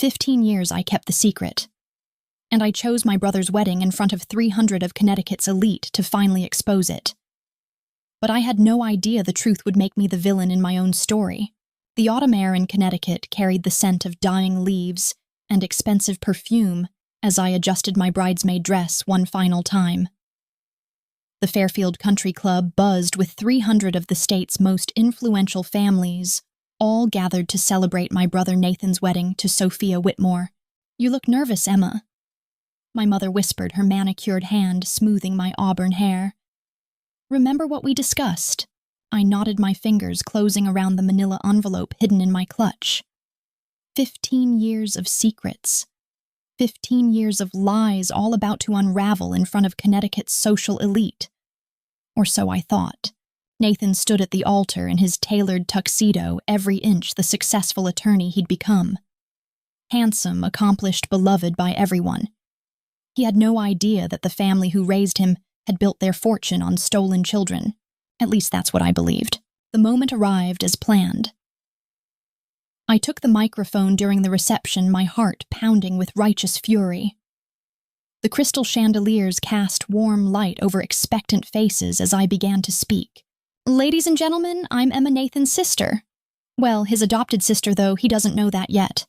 15 years I kept the secret. And I chose my brother's wedding in front of 300 of Connecticut's elite to finally expose it. But I had no idea the truth would make me the villain in my own story. The autumn air in Connecticut carried the scent of dying leaves and expensive perfume as I adjusted my bridesmaid dress one final time. The Fairfield Country Club buzzed with 300 of the state's most influential families, all gathered to celebrate my brother Nathan's wedding to Sophia Whitmore. "You look nervous, Emma," my mother whispered, her manicured hand smoothing my auburn hair. "Remember what we discussed?" I nodded, my fingers closing around the manila envelope hidden in my clutch. 15 years of secrets. 15 years of lies all about to unravel in front of Connecticut's social elite. Or so I thought. Nathan stood at the altar in his tailored tuxedo, every inch the successful attorney he'd become. Handsome, accomplished, beloved by everyone. He had no idea that the family who raised him had built their fortune on stolen children. At least that's what I believed. The moment arrived as planned. I took the microphone during the reception, my heart pounding with righteous fury. The crystal chandeliers cast warm light over expectant faces as I began to speak. "Ladies and gentlemen, I'm Emma Nathan's sister. Well, his adopted sister, though he doesn't know that yet."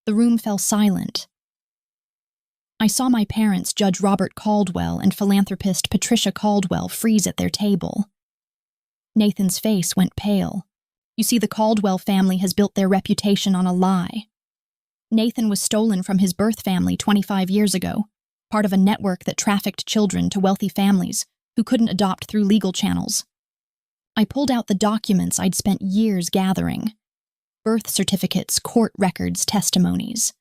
The room fell silent. I saw my parents, Judge Robert Caldwell and philanthropist Patricia Caldwell, freeze at their table. Nathan's face went pale. You see, the Caldwell family has built their reputation on a lie. Nathan was stolen from his birth family 25 years ago, part of a network that trafficked children to wealthy families who couldn't adopt through legal channels. I pulled out the documents I'd spent years gathering. Birth certificates, court records, testimonies.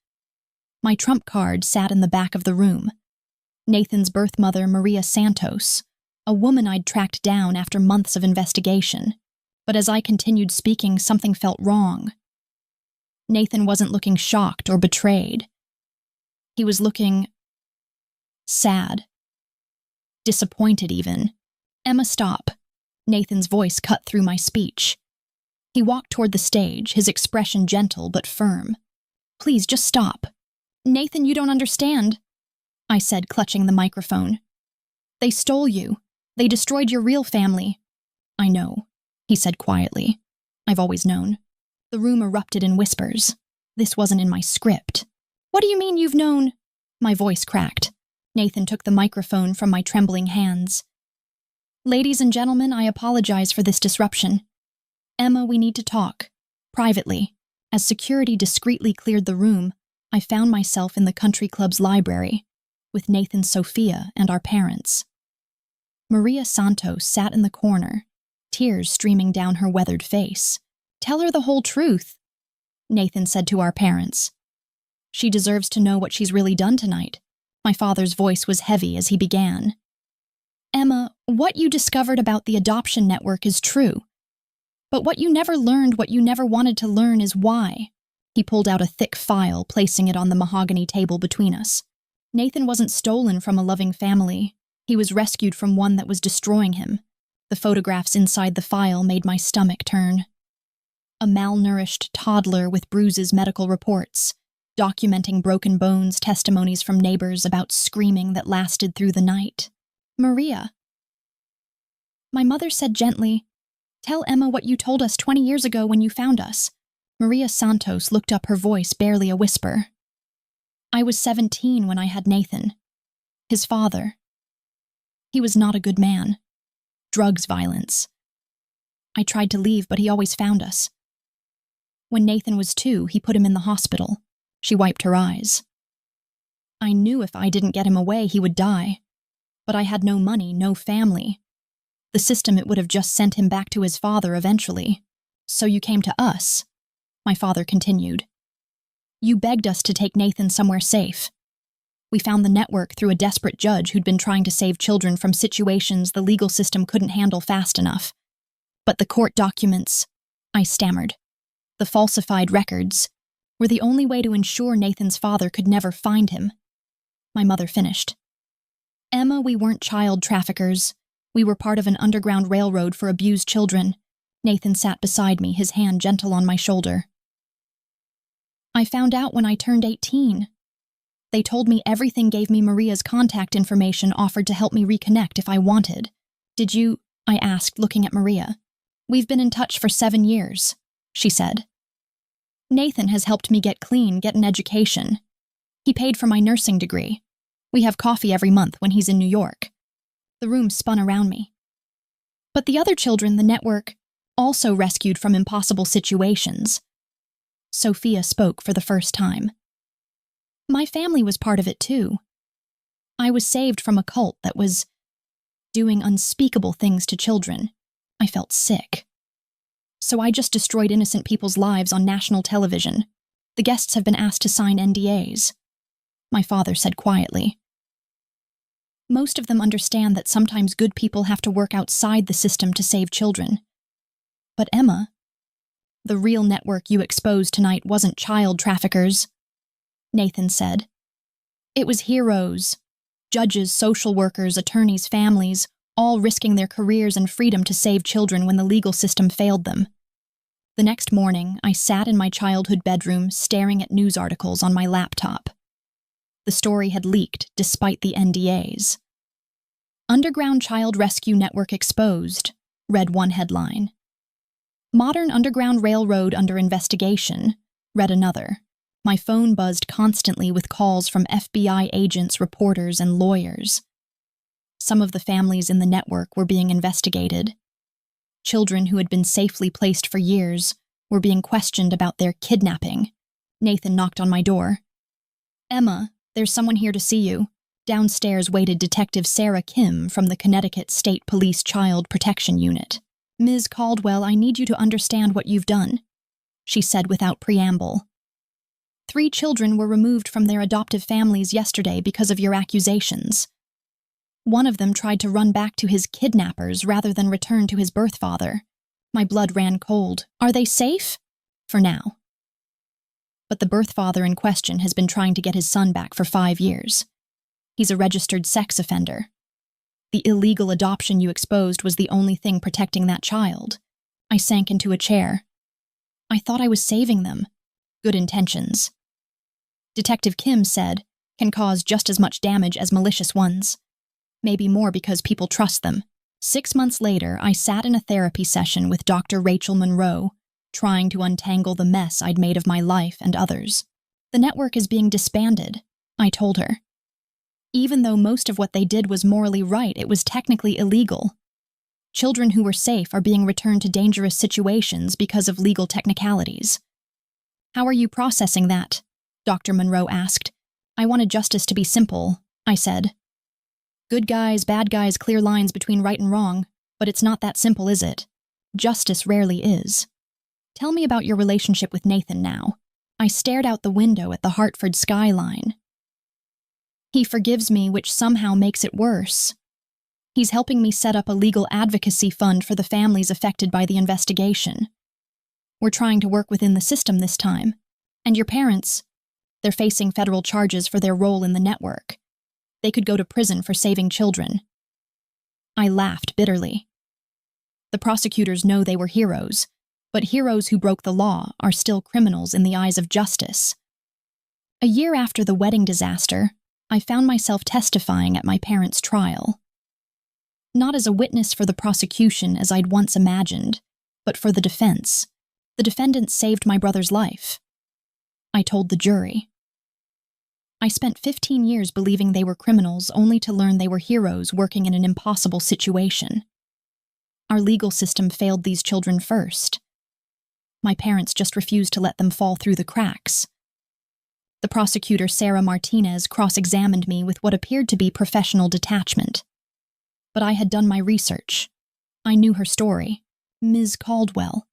My trump card sat in the back of the room. Nathan's birth mother, Maria Santos, a woman I'd tracked down after months of investigation. But as I continued speaking, something felt wrong. Nathan wasn't looking shocked or betrayed. He was looking sad. Disappointed, even. "Emma, stop." Nathan's voice cut through my speech. He walked toward the stage, his expression gentle but firm. "Please, just stop." "Nathan, you don't understand," I said, clutching the microphone. "They stole you. They destroyed your real family." "I know," he said quietly. "I've always known." The room erupted in whispers. This wasn't in my script. "What do you mean you've known?" My voice cracked. Nathan took the microphone from my trembling hands. "Ladies and gentlemen, I apologize for this disruption. Emma, we need to talk. Privately." As security discreetly cleared the room, I found myself in the country club's library, with Nathan's Sophia and our parents. Maria Santos sat in the corner, tears streaming down her weathered face. "Tell her the whole truth," Nathan said to our parents. "She deserves to know what she's really done tonight." My father's voice was heavy as he began. "Emma, what you discovered about the adoption network is true. But what you never learned, what you never wanted to learn, is why." He pulled out a thick file, placing it on the mahogany table between us. Nathan wasn't stolen from a loving family. He was rescued from one that was destroying him. The photographs inside the file made my stomach turn. A malnourished toddler with bruises, medical reports, documenting broken bones, testimonies from neighbors about screaming that lasted through the night. "Maria." My mother said gently, "Tell Emma what you told us 20 years ago when you found us." Maria Santos looked up, her voice barely a whisper. "I was 17 when I had Nathan. His father. He was not a good man. Drugs, violence. I tried to leave, but he always found us. When Nathan was 2, he put him in the hospital." She wiped her eyes. "I knew if I didn't get him away, he would die. But I had no money, no family. The system, it would have just sent him back to his father eventually. So you came to us," my father continued. "You begged us to take Nathan somewhere safe. We found the network through a desperate judge who'd been trying to save children from situations the legal system couldn't handle fast enough. But the court documents," I stammered, "the falsified records, were the only way to ensure Nathan's father could never find him." My mother finished. "Emma, we weren't child traffickers. We were part of an underground railroad for abused children." Nathan sat beside me, his hand gentle on my shoulder. I found out when I turned 18. They told me everything, gave me Maria's contact information, offered to help me reconnect if I wanted. Did you? I asked, looking at Maria. We've been in touch for 7 years, she said. Nathan has helped me get clean, get an education. He paid for my nursing degree. We have coffee every month when he's in New York. The room spun around me. But the other children, the network, also rescued from impossible situations. Sophia spoke for the first time. My family was part of it too. I was saved from a cult that was doing unspeakable things to children. I felt sick. So I just destroyed innocent people's lives on national television. The guests have been asked to sign NDAs. My father said quietly. Most of them understand that sometimes good people have to work outside the system to save children. But Emma, the real network you exposed tonight wasn't child traffickers, Nathan said. It was heroes, judges, social workers, attorneys, families, all risking their careers and freedom to save children when the legal system failed them. The next morning, I sat in my childhood bedroom staring at news articles on my laptop. The story had leaked despite the NDAs. Underground Child Rescue Network exposed, read one headline. Modern Underground Railroad under investigation, read another. My phone buzzed constantly with calls from FBI agents, reporters, and lawyers. Some of the families in the network were being investigated. Children who had been safely placed for years were being questioned about their kidnapping. Nathan knocked on my door. Emma, there's someone here to see you. Downstairs waited Detective Sarah Kim from the Connecticut State Police Child Protection Unit. Ms. Caldwell, I need you to understand what you've done, she said without preamble. 3 children were removed from their adoptive families yesterday because of your accusations. One of them tried to run back to his kidnappers rather than return to his birth father. My blood ran cold. Are they safe? For now. But the birth father in question has been trying to get his son back for 5 years. He's a registered sex offender. The illegal adoption you exposed was the only thing protecting that child. I sank into a chair. I thought I was saving them. Good intentions. Detective Kim said, can cause just as much damage as malicious ones. Maybe more because people trust them. 6 months later, I sat in a therapy session with Dr. Rachel Monroe, trying to untangle the mess I'd made of my life and others. The network is being disbanded, I told her. Even though most of what they did was morally right, it was technically illegal. Children who were safe are being returned to dangerous situations because of legal technicalities. How are you processing that? Dr. Monroe asked. I wanted justice to be simple, I said. Good guys, bad guys, clear lines between right and wrong, but it's not that simple, is it? Justice rarely is. Tell me about your relationship with Nathan now. I stared out the window at the Hartford skyline. He forgives me, which somehow makes it worse. He's helping me set up a legal advocacy fund for the families affected by the investigation. We're trying to work within the system this time. And your parents, they're facing federal charges for their role in the network. They could go to prison for saving children. I laughed bitterly. The prosecutors know they were heroes, but heroes who broke the law are still criminals in the eyes of justice. A year after the wedding disaster, I found myself testifying at my parents' trial. Not as a witness for the prosecution as I'd once imagined, but for the defense. The defendants saved my brother's life. I told the jury. I spent 15 years believing they were criminals only to learn they were heroes working in an impossible situation. Our legal system failed these children first. My parents just refused to let them fall through the cracks. The prosecutor, Sarah Martinez, cross-examined me with what appeared to be professional detachment. But I had done my research. I knew her story. Ms. Caldwell.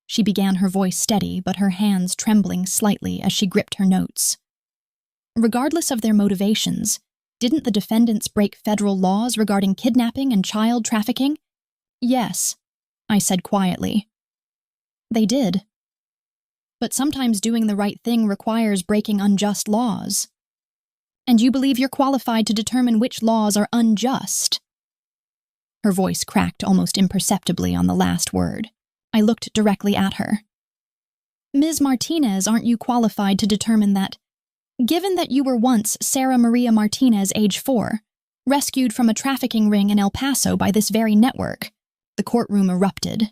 She began, her voice steady, but her hands trembling slightly as she gripped her notes. Regardless of their motivations, didn't the defendants break federal laws regarding kidnapping and child trafficking? Yes, I said quietly. They did. But sometimes doing the right thing requires breaking unjust laws. And you believe you're qualified to determine which laws are unjust? Her voice cracked almost imperceptibly on the last word. I looked directly at her. Ms. Martinez, aren't you qualified to determine that? Given that you were once Sarah Maria Martinez, age 4, rescued from a trafficking ring in El Paso by this very network, the courtroom erupted.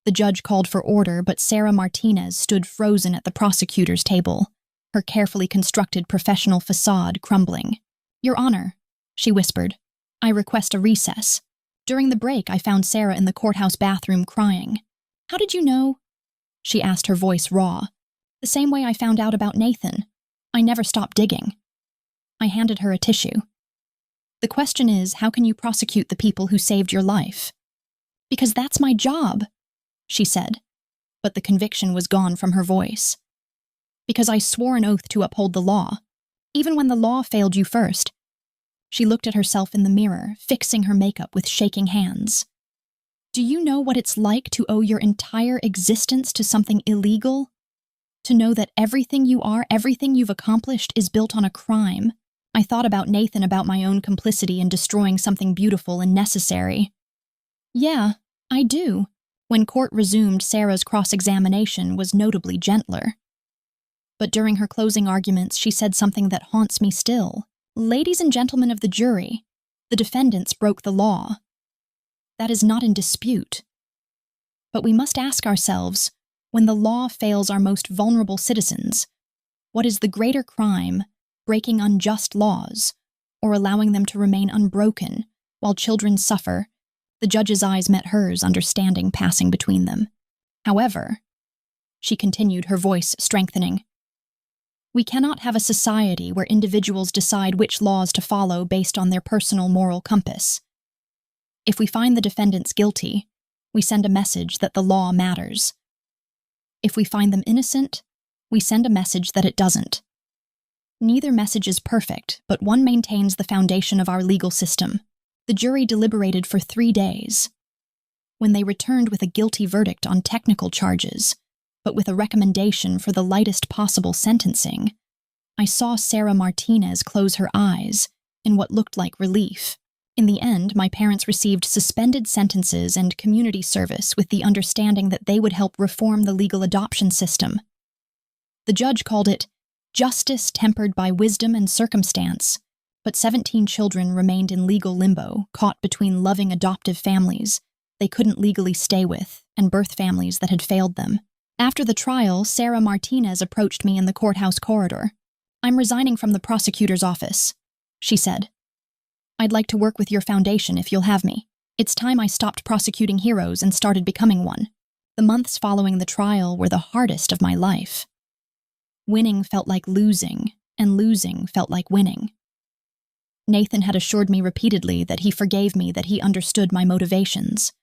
The judge called for order, but Sarah Martinez stood frozen at the prosecutor's table, her carefully constructed professional facade crumbling. Your Honor, she whispered, I request a recess. During the break, I found Sarah in the courthouse bathroom crying. How did you know? She asked, her voice raw. The same way I found out about Nathan. I never stopped digging. I handed her a tissue. The question is, how can you prosecute the people who saved your life? Because that's my job, she said, but the conviction was gone from her voice. Because I swore an oath to uphold the law, even when the law failed you first. She looked at herself in the mirror, fixing her makeup with shaking hands. Do you know what it's like to owe your entire existence to something illegal? To know that everything you are, everything you've accomplished is built on a crime? I thought about Nathan, about my own complicity in destroying something beautiful and necessary. Yeah, I do. When court resumed, Sarah's cross-examination was notably gentler. But during her closing arguments, she said something that haunts me still. Ladies and gentlemen of the jury, the defendants broke the law. That is not in dispute. But we must ask ourselves, when the law fails our most vulnerable citizens, what is the greater crime, breaking unjust laws, or allowing them to remain unbroken while children suffer? The judge's eyes met hers, understanding passing between them. However, she continued, her voice strengthening, we cannot have a society where individuals decide which laws to follow based on their personal moral compass. If we find the defendants guilty, we send a message that the law matters. If we find them innocent, we send a message that it doesn't. Neither message is perfect, but one maintains the foundation of our legal system. The jury deliberated for 3 days. When they returned with a guilty verdict on technical charges, but with a recommendation for the lightest possible sentencing, I saw Sarah Martinez close her eyes in what looked like relief. In the end, my parents received suspended sentences and community service with the understanding that they would help reform the legal adoption system. The judge called it justice tempered by wisdom and circumstance, but 17 children remained in legal limbo, caught between loving adoptive families they couldn't legally stay with and birth families that had failed them. After the trial, Sarah Martinez approached me in the courthouse corridor. I'm resigning from the prosecutor's office, she said. I'd like to work with your foundation if you'll have me. It's time I stopped prosecuting heroes and started becoming one. The months following the trial were the hardest of my life. Winning felt like losing, and losing felt like winning. Nathan had assured me repeatedly that he forgave me, that he understood my motivations.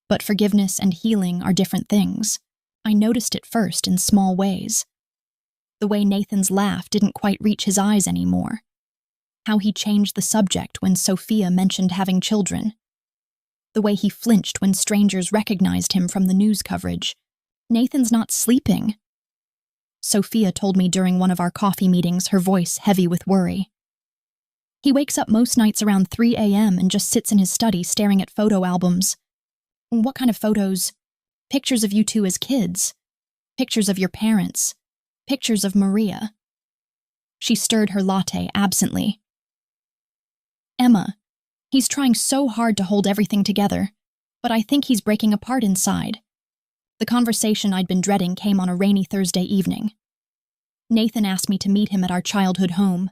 But forgiveness and healing are different things. I noticed it first in small ways. The way Nathan's laugh didn't quite reach his eyes anymore. How he changed the subject when Sophia mentioned having children. The way he flinched when strangers recognized him from the news coverage. Nathan's not sleeping. Sophia told me during one of our coffee meetings, her voice heavy with worry. He wakes up most nights around 3 a.m. and just sits in his study staring at photo albums. What kind of photos? Pictures of you two as kids. Pictures of your parents. Pictures of Maria. She stirred her latte absently. Emma, he's trying so hard to hold everything together, but I think he's breaking apart inside. The conversation I'd been dreading came on a rainy Thursday evening. Nathan asked me to meet him at our childhood home,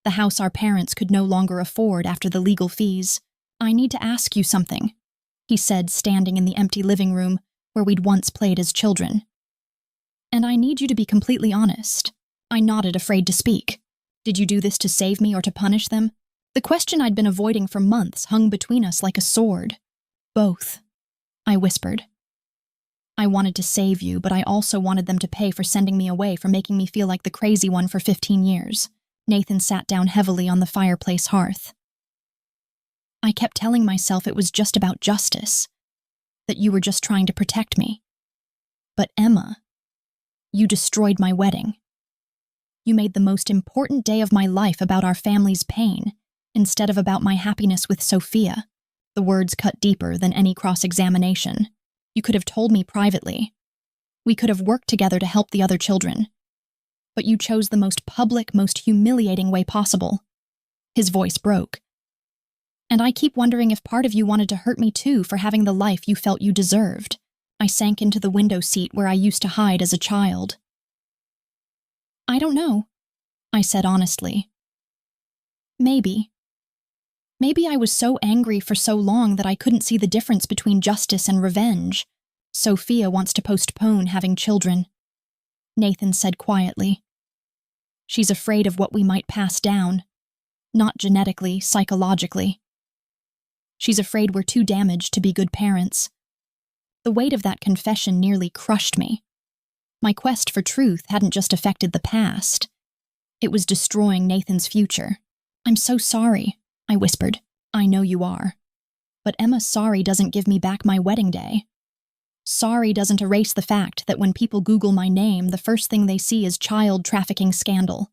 the house our parents could no longer afford after the legal fees. I need to ask you something, he said, standing in the empty living room where we'd once played as children. And I need you to be completely honest. I nodded, afraid to speak. Did you do this to save me or to punish them? The question I'd been avoiding for months hung between us like a sword. Both, I whispered. I wanted to save you, but I also wanted them to pay for sending me away, for making me feel like the crazy one for 15 years. Nathan sat down heavily on the fireplace hearth. I kept telling myself it was just about justice, that you were just trying to protect me. But Emma, you destroyed my wedding. You made the most important day of my life about our family's pain, instead of about my happiness with Sophia. The words cut deeper than any cross-examination. You could have told me privately. We could have worked together to help the other children. But you chose the most public, most humiliating way possible. His voice broke. And I keep wondering if part of you wanted to hurt me too for having the life you felt you deserved. I sank into the window seat where I used to hide as a child. I don't know, I said honestly. Maybe. Maybe I was so angry for so long that I couldn't see the difference between justice and revenge. Sophia wants to postpone having children, Nathan said quietly. She's afraid of what we might pass down, not genetically, psychologically. She's afraid we're too damaged to be good parents. The weight of that confession nearly crushed me. My quest for truth hadn't just affected the past. It was destroying Nathan's future. I'm so sorry, I whispered. I know you are. But Emma, sorry doesn't give me back my wedding day. Sorry doesn't erase the fact that when people Google my name, the first thing they see is child trafficking scandal.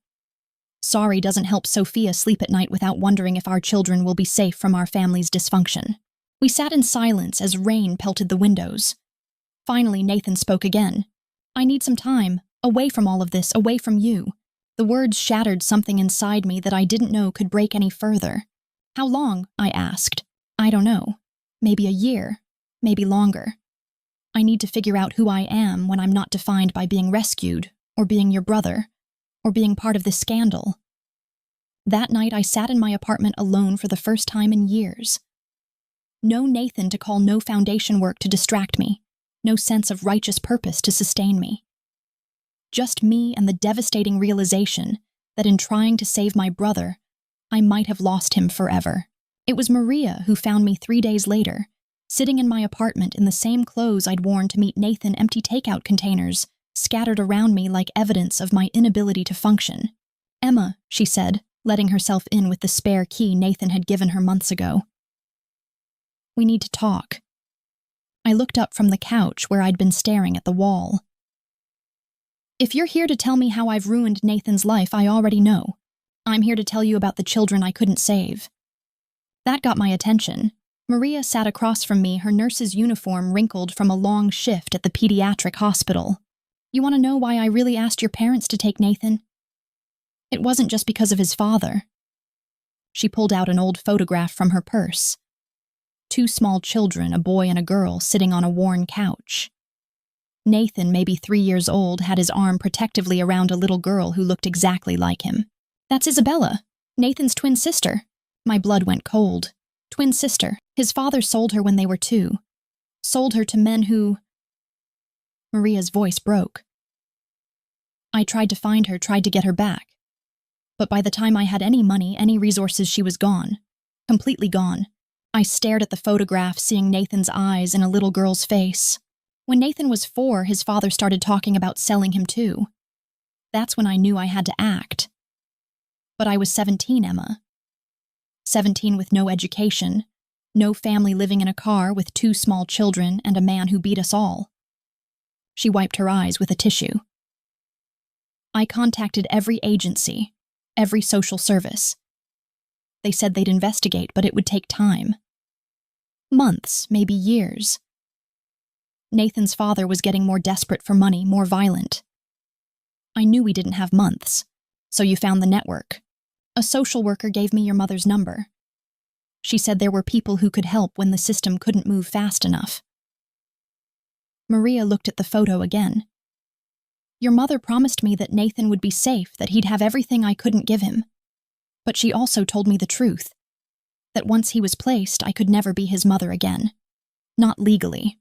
Sorry doesn't help Sophia sleep at night without wondering if our children will be safe from our family's dysfunction. We sat in silence as rain pelted the windows. Finally, Nathan spoke again. I need some time, away from all of this, away from you. The words shattered something inside me that I didn't know could break any further. How long? I asked. I don't know. Maybe a year. Maybe longer. I need to figure out who I am when I'm not defined by being rescued, or being your brother, or being part of this scandal. That night, I sat in my apartment alone for the first time in years. No Nathan to call, no foundation work to distract me, no sense of righteous purpose to sustain me. Just me and the devastating realization that in trying to save my brother, I might have lost him forever. It was Maria who found me 3 days later, sitting in my apartment in the same clothes I'd worn to meet Nathan, empty takeout containers scattered around me like evidence of my inability to function. Emma, she said, letting herself in with the spare key Nathan had given her months ago. We need to talk. I looked up from the couch where I'd been staring at the wall. If you're here to tell me how I've ruined Nathan's life, I already know. I'm here to tell you about the children I couldn't save. That got my attention. Maria sat across from me, her nurse's uniform wrinkled from a long shift at the pediatric hospital. You want to know why I really asked your parents to take Nathan? It wasn't just because of his father. She pulled out an old photograph from her purse. 2 small children, a boy and a girl, sitting on a worn couch. Nathan, maybe 3 years old, had his arm protectively around a little girl who looked exactly like him. That's Isabella, Nathan's twin sister. My blood went cold. Twin sister. His father sold her when they were 2. Sold her to men who... Maria's voice broke. I tried to find her, tried to get her back. But by the time I had any money, any resources, she was gone. Completely gone. I stared at the photograph, seeing Nathan's eyes in a little girl's face. When Nathan was 4, his father started talking about selling him too. That's when I knew I had to act. But I was 17, Emma. 17 with no education, no family, living in a car with 2 small children and a man who beat us all. She wiped her eyes with a tissue. I contacted every agency, every social service. They said they'd investigate, but it would take time. Months, maybe years. Nathan's father was getting more desperate for money, more violent. I knew we didn't have months, so you found the network. A social worker gave me your mother's number. She said there were people who could help when the system couldn't move fast enough. Maria looked at the photo again. Your mother promised me that Nathan would be safe, that he'd have everything I couldn't give him. But she also told me the truth, that once he was placed, I could never be his mother again. Not legally,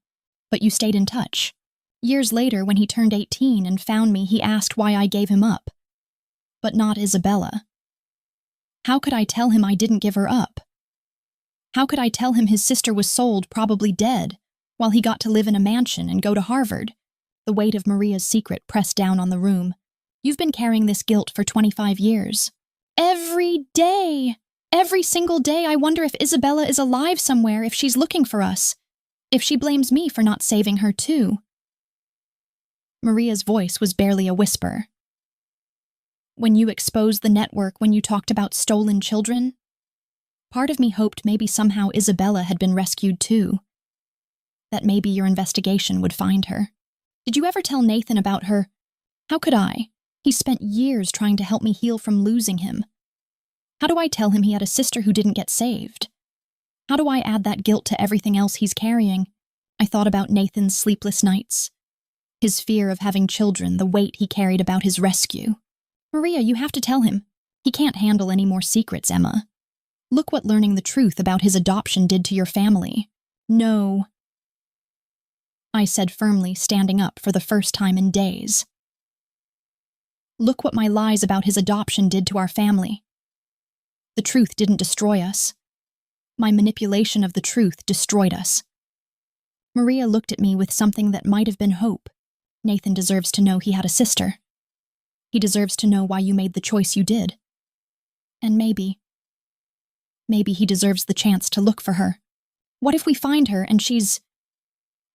but you stayed in touch. Years later, when he turned 18 and found me, he asked why I gave him up. But not Isabella. How could I tell him I didn't give her up? How could I tell him his sister was sold, probably dead, while he got to live in a mansion and go to Harvard? The weight of Maria's secret pressed down on the room. You've been carrying this guilt for 25 years. Every day, every single day, I wonder if Isabella is alive somewhere, if she's looking for us, if she blames me for not saving her too. Maria's voice was barely a whisper. When you exposed the network, when you talked about stolen children, part of me hoped maybe somehow Isabella had been rescued too. That maybe your investigation would find her. Did you ever tell Nathan about her? How could I? He spent years trying to help me heal from losing him. How do I tell him he had a sister who didn't get saved? How do I add that guilt to everything else he's carrying? I thought about Nathan's sleepless nights, his fear of having children, the weight he carried about his rescue. Maria, you have to tell him. He can't handle any more secrets, Emma. Look what learning the truth about his adoption did to your family. No, I said firmly, standing up for the first time in days. Look what my lies about his adoption did to our family. The truth didn't destroy us. My manipulation of the truth destroyed us. Maria looked at me with something that might have been hope. Nathan deserves to know he had a sister. He deserves to know why you made the choice you did. And maybe he deserves the chance to look for her. What if we find her and she's...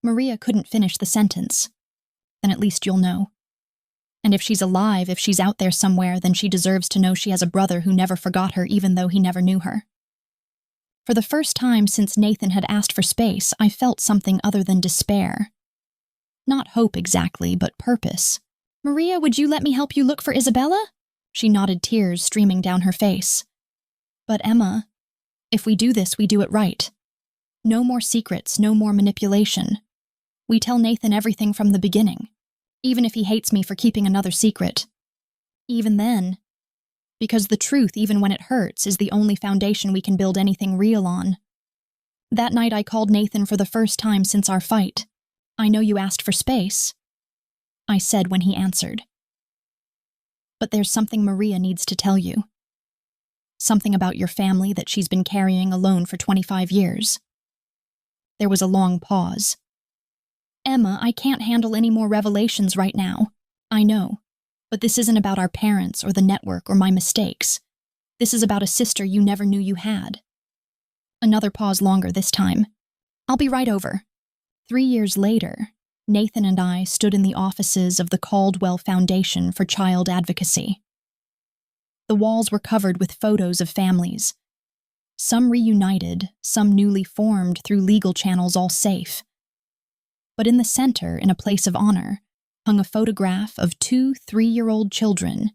Maria couldn't finish the sentence. Then at least you'll know. And if she's alive, if she's out there somewhere, then she deserves to know she has a brother who never forgot her even though he never knew her. For the first time since Nathan had asked for space, I felt something other than despair. Not hope exactly, but purpose. Maria, would you let me help you look for Isabella? She nodded, tears streaming down her face. But Emma, if we do this, we do it right. No more secrets, no more manipulation. We tell Nathan everything from the beginning, even if he hates me for keeping another secret. Even then, because the truth, even when it hurts, is the only foundation we can build anything real on. That night I called Nathan for the first time since our fight. I know you asked for space, I said when he answered. But there's something Maria needs to tell you. Something about your family that she's been carrying alone for 25 years. There was a long pause. Emma, I can't handle any more revelations right now. I know. But this isn't about our parents or the network or my mistakes. This is about a sister you never knew you had. Another pause longer this time. I'll be right over. 3 years later, Nathan and I stood in the offices of the Caldwell Foundation for Child Advocacy. The walls were covered with photos of families. Some reunited, some newly formed through legal channels, all safe. But in the center, in a place of honor, hung a photograph of 2 3-year-old children,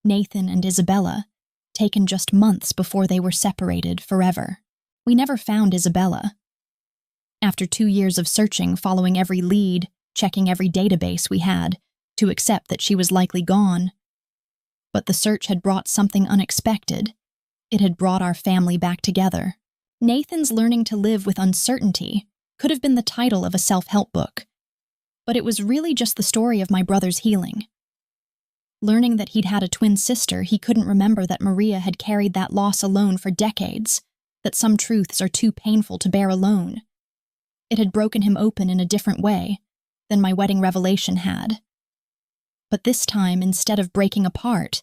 Nathan and Isabella, taken just months before they were separated forever. We never found Isabella. After 2 years of searching, following every lead, checking every database we had, to accept that she was likely gone. But the search had brought something unexpected. It had brought our family back together. Nathan's Learning to Live with Uncertainty could have been the title of a self-help book. But it was really just the story of my brother's healing. Learning that he'd had a twin sister, he couldn't remember that Maria had carried that loss alone for decades, that some truths are too painful to bear alone. It had broken him open in a different way than my wedding revelation had. But this time, instead of breaking apart,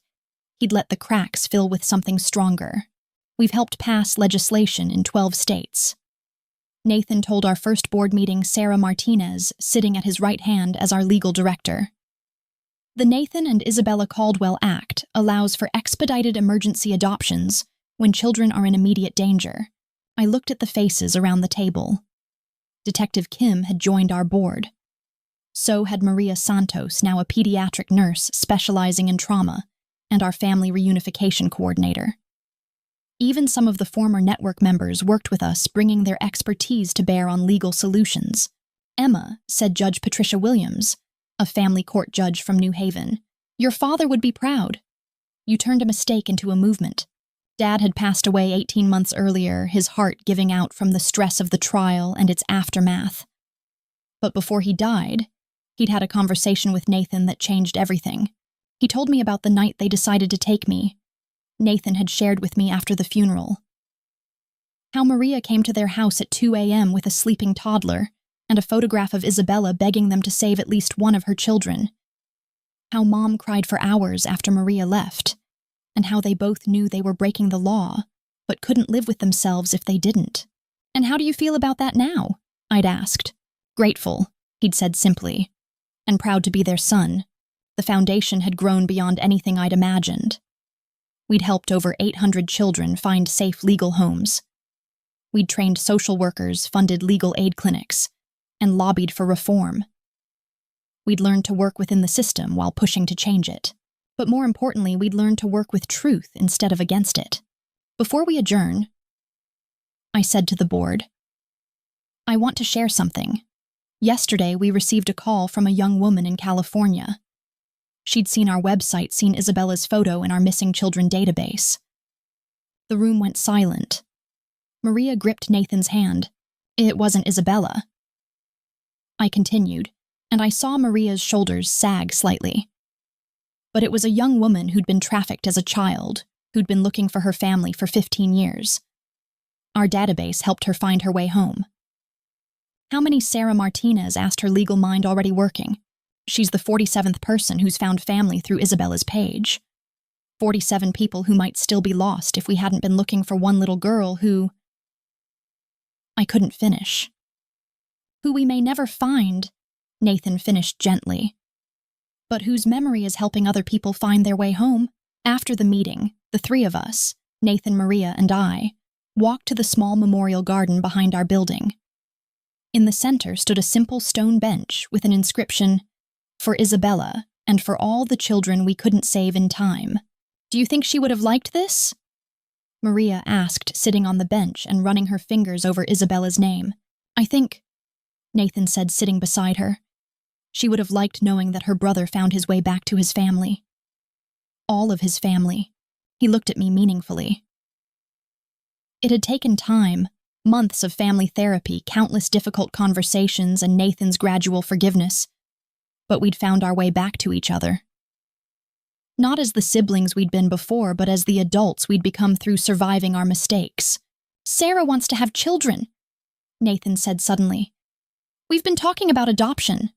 he'd let the cracks fill with something stronger. We've helped pass legislation in 12 states. Nathan told our first board meeting Sarah Martinez, sitting at his right hand as our legal director. The Nathan and Isabella Caldwell Act allows for expedited emergency adoptions when children are in immediate danger. I looked at the faces around the table. Detective Kim had joined our board. So had Maria Santos, now a pediatric nurse specializing in trauma, and our family reunification coordinator. Even some of the former network members worked with us, bringing their expertise to bear on legal solutions. Emma, said Judge Patricia Williams, a family court judge from New Haven, your father would be proud. You turned a mistake into a movement. Dad had passed away 18 months earlier, his heart giving out from the stress of the trial and its aftermath. But before he died, he'd had a conversation with Nathan that changed everything. He told me about the night they decided to take me. Nathan had shared with me after the funeral. How Maria came to their house at 2 a.m. with a sleeping toddler and a photograph of Isabella begging them to save at least one of her children. How Mom cried for hours after Maria left, and how they both knew they were breaking the law, but couldn't live with themselves if they didn't. And how do you feel about that now? I'd asked. Grateful, he'd said simply, and proud to be their son. The foundation had grown beyond anything I'd imagined. We'd helped over 800 children find safe legal homes. We'd trained social workers, funded legal aid clinics, and lobbied for reform. We'd learned to work within the system while pushing to change it. But more importantly, we'd learned to work with truth instead of against it. Before we adjourn, I said to the board, I want to share something. Yesterday, we received a call from a young woman in California. She'd seen our website, seen Isabella's photo in our missing children database. The room went silent. Maria gripped Nathan's hand. It wasn't Isabella. I continued, and I saw Maria's shoulders sag slightly. But it was a young woman who'd been trafficked as a child, who'd been looking for her family for 15 years. Our database helped her find her way home. How many Sarah Martinez asked her legal mind already working? She's the 47th person who's found family through Isabella's page. 47 people who might still be lost if we hadn't been looking for one little girl who... I couldn't finish. Who we may never find, Nathan finished gently, but whose memory is helping other people find their way home. After the meeting, the three of us, Nathan, Maria, and I, walked to the small memorial garden behind our building. In the center stood a simple stone bench with an inscription, "For Isabella, and for all the children we couldn't save in time." Do you think she would have liked this? Maria asked, sitting on the bench and running her fingers over Isabella's name. I think, Nathan said, sitting beside her, she would have liked knowing that her brother found his way back to his family. All of his family. He looked at me meaningfully. It had taken time, months of family therapy, countless difficult conversations, and Nathan's gradual forgiveness. But we'd found our way back to each other. Not as the siblings we'd been before, but as the adults we'd become through surviving our mistakes. Sarah wants to have children, Nathan said suddenly. We've been talking about adoption.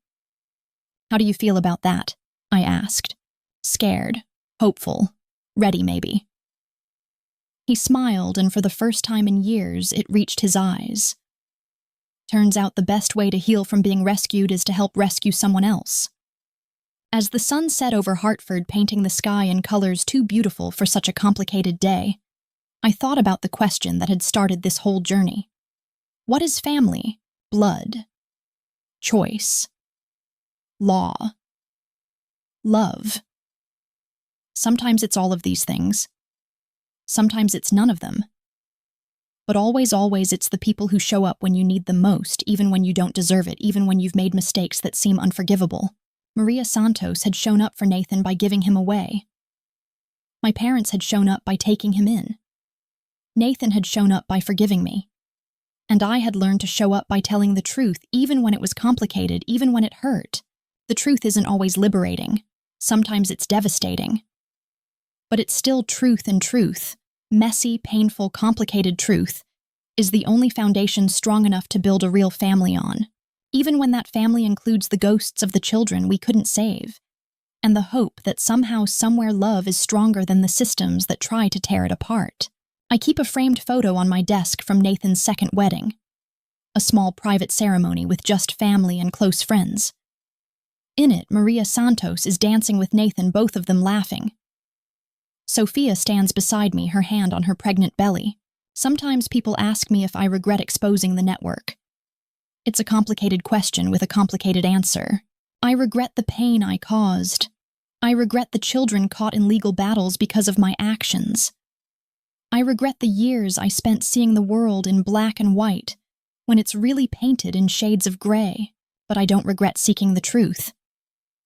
How do you feel about that? I asked. Scared, hopeful, ready maybe. He smiled, and for the first time in years, it reached his eyes. Turns out the best way to heal from being rescued is to help rescue someone else. As the sun set over Hartford, painting the sky in colors too beautiful for such a complicated day, I thought about the question that had started this whole journey. What is family, blood, choice, law, love? Sometimes it's all of these things. Sometimes it's none of them. But always, always it's the people who show up when you need them most, even when you don't deserve it, even when you've made mistakes that seem unforgivable. Maria Santos had shown up for Nathan by giving him away. My parents had shown up by taking him in. Nathan had shown up by forgiving me. And I had learned to show up by telling the truth, even when it was complicated, even when it hurt. The truth isn't always liberating. Sometimes it's devastating. But it's still truth, and truth, messy, painful, complicated truth, is the only foundation strong enough to build a real family on. Even when that family includes the ghosts of the children we couldn't save, and the hope that somehow, somewhere love is stronger than the systems that try to tear it apart. I keep a framed photo on my desk from Nathan's second wedding, a small private ceremony with just family and close friends. In it, Maria Santos is dancing with Nathan, both of them laughing. Sophia stands beside me, her hand on her pregnant belly. Sometimes people ask me if I regret exposing the network. It's a complicated question with a complicated answer. I regret the pain I caused. I regret the children caught in legal battles because of my actions. I regret the years I spent seeing the world in black and white when it's really painted in shades of gray. But I don't regret seeking the truth.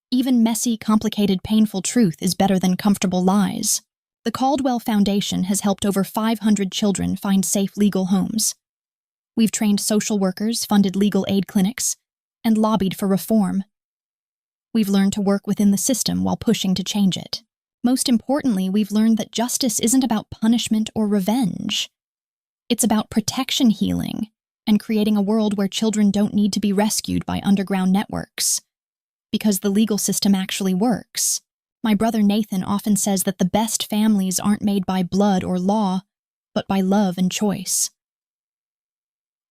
Even messy, complicated, painful truth is better than comfortable lies. The Caldwell Foundation has helped over 500 children find safe legal homes. We've trained social workers, funded legal aid clinics, and lobbied for reform. We've learned to work within the system while pushing to change it. Most importantly, we've learned that justice isn't about punishment or revenge. It's about protection, healing, and creating a world where children don't need to be rescued by underground networks. Because the legal system actually works. My brother Nathan often says that the best families aren't made by blood or law, but by love and choice.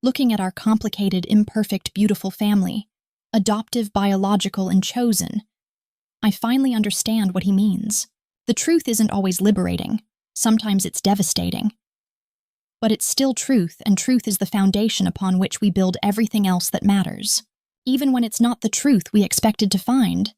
Looking at our complicated, imperfect, beautiful family, adoptive, biological, and chosen, I finally understand what he means. The truth isn't always liberating. Sometimes it's devastating. But it's still truth, and truth is the foundation upon which we build everything else that matters. even when it's not the truth we expected to find.